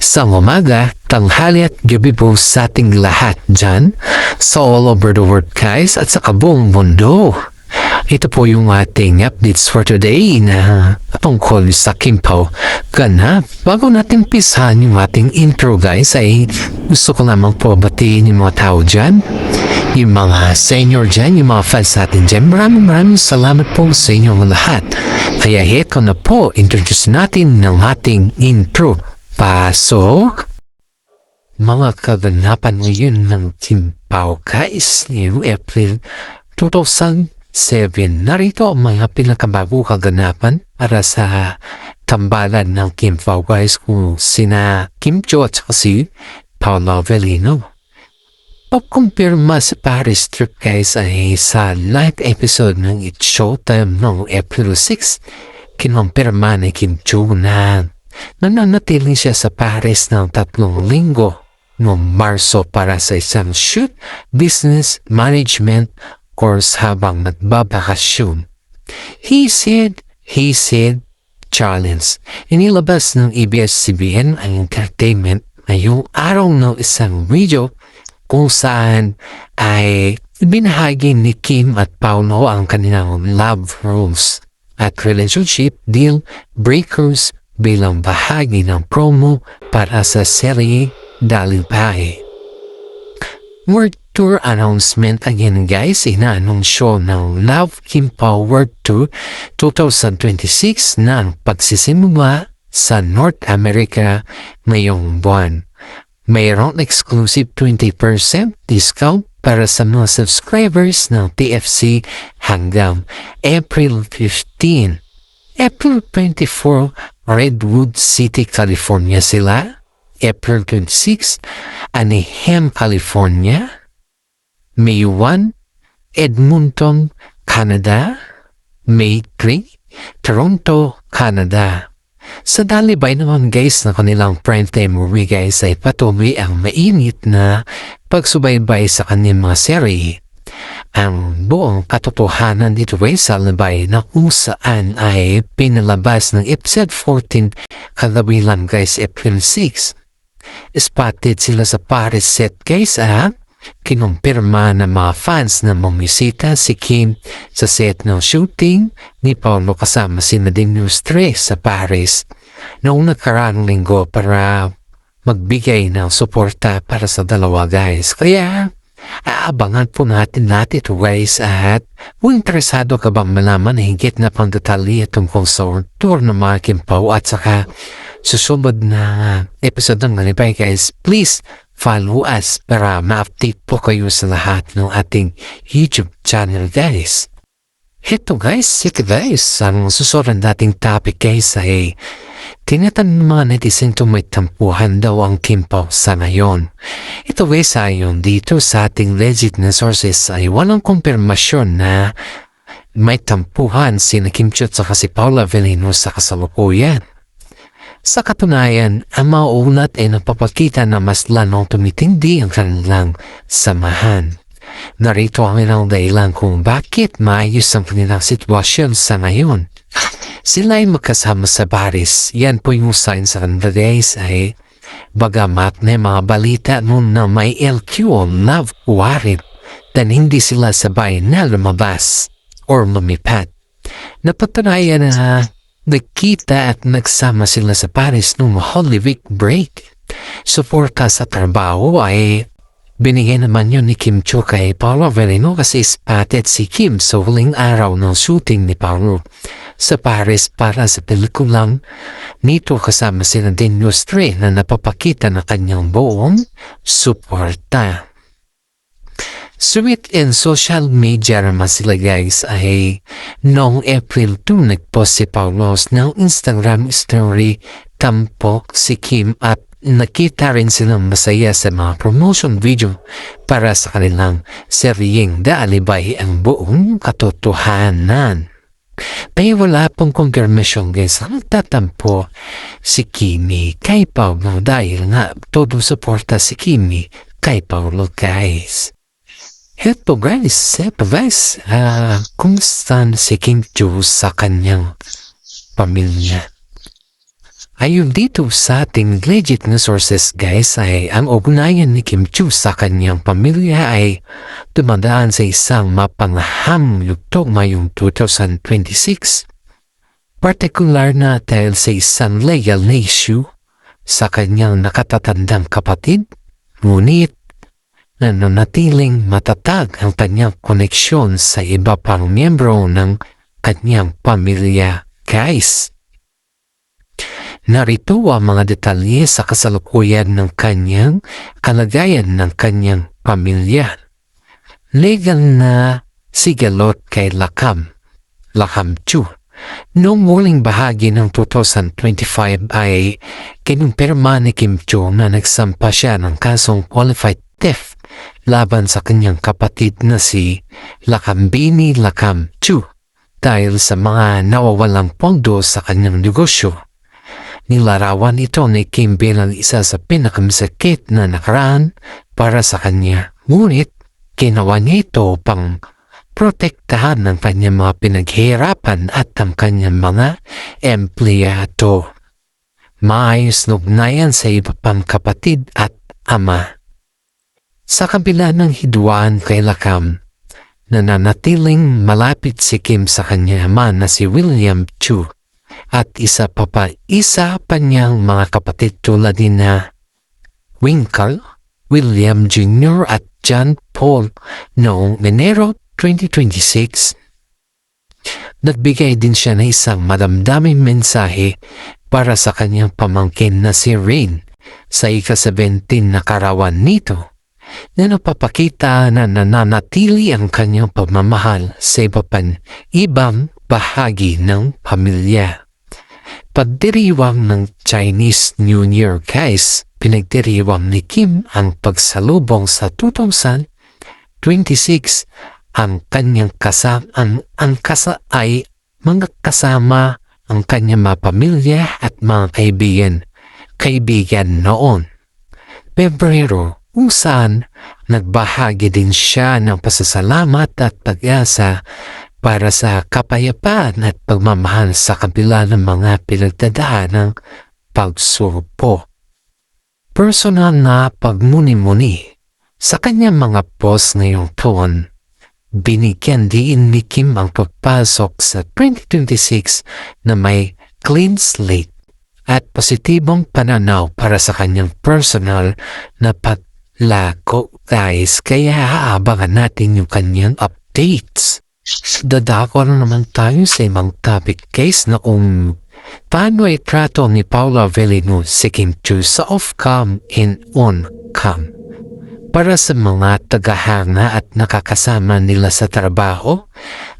Sa umaga, tanghali at gabi po sa ating lahat dyan sa all over the world guys at sa kabuong mundo. Ito po yung ating updates for today na tungkol sa Kim Pao ganap. Bago natin pisahan yung ating intro guys ay gusto ko lamang po batiin yung mga tao dyan. Yung mga senior dyan, yung mga fans natin dyan. Maraming salamat po sa inyong lahat. Kaya heto na po, introduce natin ng ating intro. Pasok! Mga kaganapan ngayon ng Kim Pao guys, ngayong April 2007. Narito ang mga pinakabago kaganapan para sa tambalan ng Kim Pao guys kung sina Kim Chiu at si Paolo Avellino. Pagkumpirma sa Paris trip guys ay sa live episode ng It's Showtime noong April 6, kinumpirma ni Kim Chiu na nananatili siya sa Paris ng 3 linggo noong Marso para sa isang shoot, business, management course habang nagbabakasyon. He said, challenge. Inilabas ng ABS-CBN ang entertainment ngayong araw ng isang video kung saan ay binahagi ni Kim at Paolo ang kanilang love rules at relationship deal breakers bilang bahagi ng promo para sa serye Dalibay. World Tour announcement again guys, inaanunsyo ng Love Kim Pao World Tour 2026 na ang pagsisimula sa North America ngayong buwan. Mayroong exclusive 20% discount para sa mga subscribers ng TFC hanggang April 15. April 24, Redwood City, California sila. April 26, Anaheim, California. May 1, Edmonton, Canada. May 3, Toronto, Canada. Sa Dalibay naman guys na kanilang primetime movie guys ay patuloy ang mainit na pagsubaybay sa kanilang mga serye. Ang buong katotohanan dito ay sa Dalibay na kung saan ay pinalabas ng episode 14 kadabilan guys April 6. Spotted sila sa Paris set guys at kinumpirma ng mga fans na bumisita si Kim sa set ng shooting ni Paolo kasama si Nadine Stress sa Paris noong nakaraang linggo para magbigay ng suporta para sa dalawa guys. Kaya aabangan po natin ito guys at kung interesado ka bang malaman na higit na pang detalye tungkol sa tour ng mga Kim Pao at saka susunod na episode ng Dalibay guys, please follow us para ma-update po kayo sa lahat ng ating YouTube channel guys. Ito guys, ang susunod nating topic guys ay tinatanong ng mga netizen kung may tampuhan daw ang Kim Pao sa ngayon. Ito guys ayon dito sa ating legit na sources ay walang kumpirmasyon na may tampuhan si Kim Chiu at si Paolo Avellino sa kasalukuyan. Sa katunayan, ang mga ulat ay napapakita na mas lalong tumitindi ang kanilang samahan. Narito ang ilang dahilan kung bakit maayos ang kanilang sitwasyon sa ngayon. Sila ay magkasama sa Paris. Yan po yung sign sa kanila guys ay bagamat na mga balita noon na may LQ o love warrant dan hindi sila sabay na lumabas or lumipat. Napatunayan na nagkita at nagsama sila sa Paris noong Holy Week break. Suporta sa trabaho ay binigyan naman yun ni Kim Chiu kay Paolo Avellino kasi spotted si Kim sa huling araw ng shooting ni Paolo sa Paris para sa pelikulang nito kasama si Nadine Lustre na napapakita na kanyang buong suporta. Sweet in social media naman sila guys ay noong April 2 nagpost si Paolo ng Instagram story tampok si Kim at nakita rin silang masaya sa mga promotion video para sa kanilang seryeng Dalibay ang buong katotohanan. Pero wala pong confirmation guys ang tatampo si Kimi kay Paolo dahil nga todo suporta si Kimi kay Paolo guys. Ito guys, kumusta si Kim Chiu sa kanyang pamilya? Ayon dito sa ating legit na sources guys ay ang ugnayan ni Kim Chiu sa kanyang pamilya ay dumadaan sa isang mapangham yugto ngayong 2026. Partikular na dahil sa isang legal na issue sa kanyang nakatatandang kapatid, ngunit nananatiling matatag ang kanyang koneksyon sa iba pang miyembro ng kanyang pamilya guys. Narito ang mga detalye sa kasalukuyan ng kanyang kalagayan ng kanyang pamilya. Legal na sigalot kay Lakam Chiu. Noong muling bahagi ng 2025 ay kinumpirma ni Kim Chiu na nagsampa siya ng kasong qualified theft laban sa kanyang kapatid na si Lakambini Lakam Chiu dahil sa mga nawawalang pondo sa kanyang negosyo. Nilarawan ito ni Kim bilang isa sa pinakamasakit na nakaraan para sa kanya. Ngunit ginawa niya ito pang protektahan ng kanyang mga pinaghihirapan at ang kanyang mga empleyado. Maayos na ugnayan sa iba pang kapatid at ama. Sa kabila ng hidwaan kay Lakam, nananatiling malapit si Kim sa kanyang ama na si William Chiu. At isa pa niyang mga kapatid tulad ni na Winkle, William Jr. at John Paul noong Enero 2026. Nagbigay din siya ng isang madamdaming mensahe para sa kanyang pamangkin na si Rain sa ika-17 na karawan nito na napapakita na nananatili ang kanyang pagmamahal sa ibang bahagi ng pamilya. Pagdiriwang ng Chinese New Year guys, pinagdiriwang ni Kim ang pagsalubong sa 2026 ang kanyang ay mga kasama ang kanyang mga pamilya at mga kaibigan noon. Pebrero kung saan nagbahagi din siya ng pasasalamat at pag-asa para sa kapayapaan at pagmamahal sa kabila ng mga pinagdadaan ng pagsubok. Personal na pagmuni-muni sa kanyang mga post ngayong taon, binigyan din ni Kim ang pagpasok sa 2026 na may clean slate at positibong pananaw para sa kanyang personal na paglago guys, kaya aabangan natin yung kanyang updates. Dadako na naman tayo sa ibang topic guys na kung paano ay trato ni Paula Avellino si Kim Chiu sa off-cam and on-cam. Para sa mga tagahanga at nakakasama nila sa trabaho,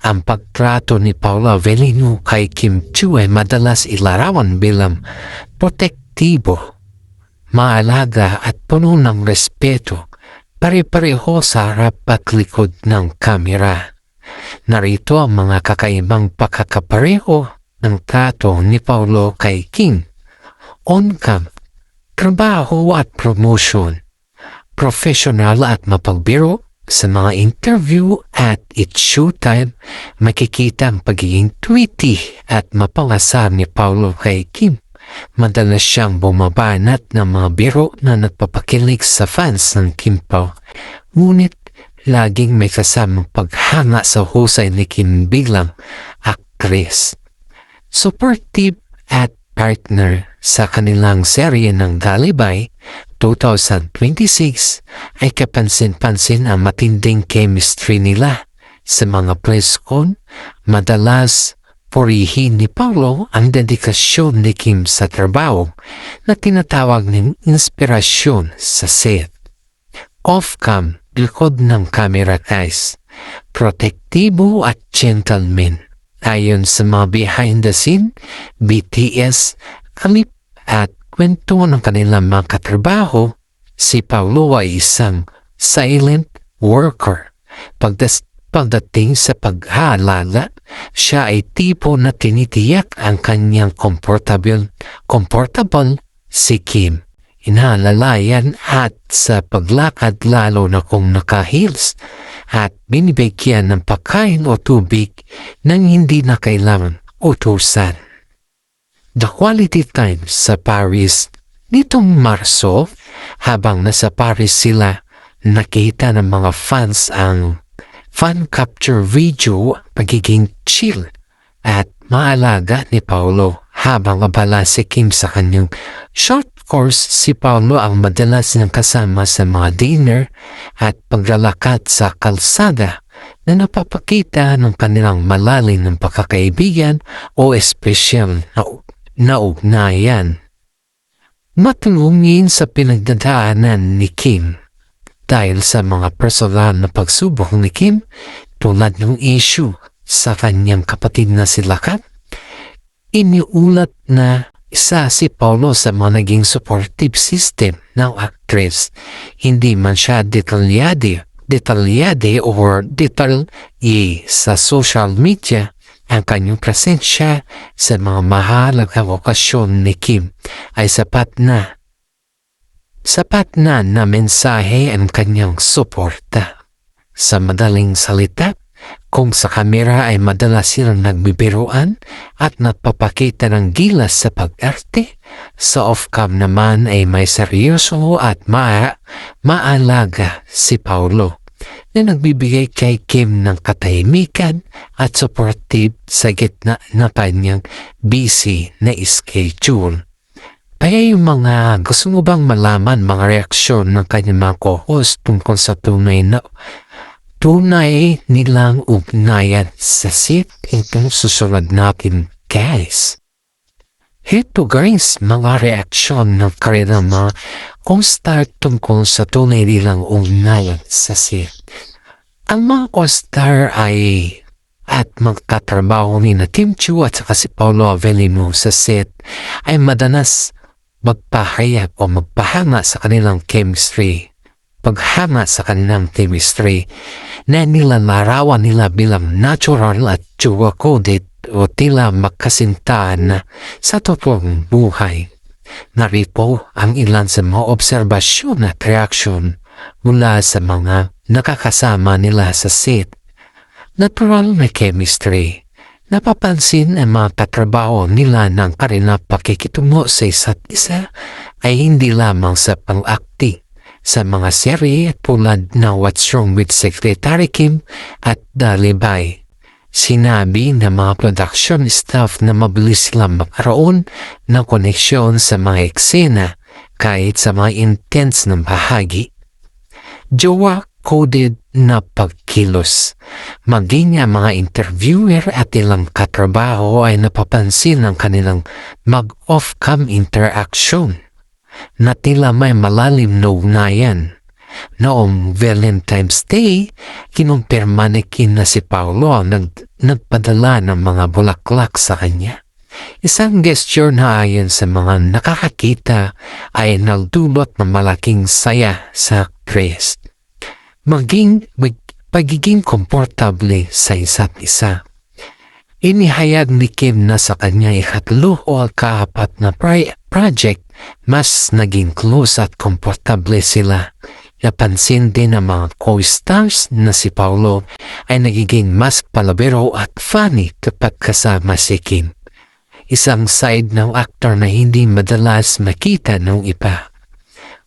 ang pagtrato ni Paula Avellino kay Kim Chiu ay madalas ilarawan bilang protektibo, maalaga at puno ng respeto, pare-pareho sa harap at likod ng kamera. Narito ang mga kakaibang pagkakapareho ng trato ni Paulo kay Kim. On-cam, trabaho at promotion, professional at mapagbiro. Sa mga interview at it's showtime, makikita ang pagiging tweety at mapangasar ni Paulo kay Kim. Madalas siyang bumabanat ng mga biro na nagpapakilig sa fans ng Kim Pao. Ngunit laging may kasamang paghanga sa husay ni Kim bilang aktres. Supportive at partner sa kanilang serye ng Galibay 2026 ay kapansin-pansin ang matinding chemistry nila. Sa mga press con, madalas purihin ni Paulo ang dedikasyon ni Kim sa trabaho na tinatawag ng inspirasyon sa set. Off-cam, likod ng camera guys, protektibo at gentleman. Ayon sa mga behind the scene, BTS, kalip at kwento ng kanilang mga katrabaho, si Paulo ay isang silent worker. Pagdating sa paghalala, siya ay tipo na tinitiyak ang kanyang comfortable si Kim. Inaalalayan at sa paglakad lalo na kung naka-heels at binibigyan ng pagkain o tubig nang hindi na kailangan utusan. The quality time sa Paris nitong Marso. Habang nasa Paris sila, nakita ng mga fans ang fan capture video, pagiging chill at maalaga ni Paolo. Habang abala si Kim sa kanyang short course, si Paolo ang madalas niyang kasama sa mga dinner at paglalakad sa kalsada na napapakita ng kanilang malalim ng pagkakaibigan o espesyal na ugnayan. Matulungin sa pinagdadaanan ni Kim dahil sa mga personal na pagsubok ni Kim tulad ng issue sa kanyang kapatid na si Lakat. Iniulat na isa si Paolo sa mga naging supportive system ng actress. Hindi man siya detalyade sa social media. Ang kanyang presensya sa mga mahalagang okasyon ni Kim ay sapat na mensahe ang kanyang suporta. Sa madaling salita, kung sa kamera ay madalas silang nagbibiruan at nagpapakita ng gilas sa pag-arte, sa off-cam naman ay may seryoso at maalaga si Paolo na nagbibigay kay Kim ng katahimikan at supportive sa gitna na kanyang busy na schedule. Kaya yung mga gusto mo bang malaman mga reaksyon ng kanyang mga co-host tungkol sa tunay nilang ugnayan sa set, itong susunod natin guys. Ito guys, mga reaksyon ng kanilang mga co-star tungkol sa tunay nilang ugnayan sa set. Ang mga co-star at magkatrabaho ni na Kim Chiu at saka si Paolo Avellino sa set ay madalas magpahayag o magpahanga sa kanilang chemistry. Paghanga sa kanilang chemistry na nilalarawan nila bilang natural at jowa-coded o tila magkasintahan sa totoong buhay. Narito ang ilan sa mga obserbasyon at reaksyon mula sa mga nakakasama nila sa set. Natural na chemistry. Napapansin ang mga katrabaho nila ng kanilang pakikitungo sa isa't isa ay hindi lamang sa pang-acting sa mga serye tulad na What's Wrong with Secretary Kim at Dalibay. Sinabi ng mga production staff na mabilis silang magkaroon ng koneksyon sa mga eksena kahit sa mga intense na bahagi. Jowa-coded na pagkilos. Maging ang mga interviewer at ilang katrabaho ay napapansin ng kanilang mag-off-cam interaction na tila may malalim na ugnayan. Noong Valentine's Day, kinumpirma ni Kim na si Paolo ang nagpadala ng mga bulaklak sa kanya. Isang gesture na ayon sa mga nakakakita ay nagdulot ng malaking saya sa actress. Pagiging komportable sa isa't isa. Inihayag ni Kim na sa kanya ikatlo o kaapat na project, mas naging close at komportable sila. Napansin din ng mga co-stars na si Paolo ay nagiging mas palabiro at funny kapag kasama si Kim. Isang side ng actor na hindi madalas makita ng iba.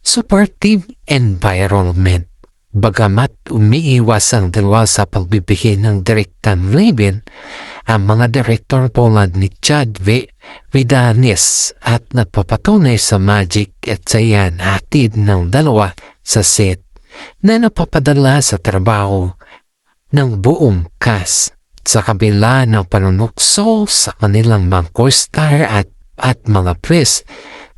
Supportive environment. Bagamat umiiwas ang dalawa sa pagbibigay ng direktang label, ang mga direktor tulad ni Chad Vidanis at napapatunay sa magic at saya hatid ng dalawa sa set na napapadala sa trabaho ng buong cast. Sa kabila ng panunukso sa kanilang mga co-star at mga press,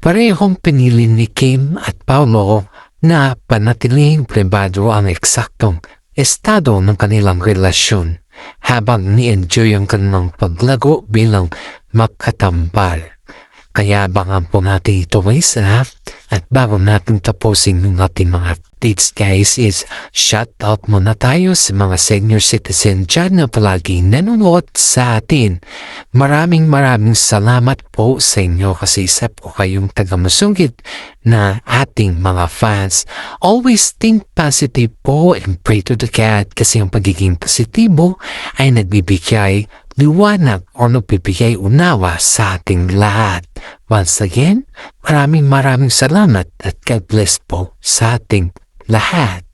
parehong pinili ni Kim at Paolo na panatiling pribado ang eksaktong estado ng kanilang relasyon habang ni-enjoy ang kanilang paglago bilang magkatambal. Kaya abangan po natin ito guys at bago natin tapusin ng ating mga updates guys is shout out muna tayo sa mga senior citizen dyan na palagi nanonood sa atin. Maraming salamat po sa inyo kasi isa po kayong tagamasungit na ating mga fans. Always think positive po and pray to the God kasi ang pagiging positibo ay nagbibigay liwanag o nagbibigay unawa sa ating lahat. Once again, maraming salamat at God bless po sa ating lahat.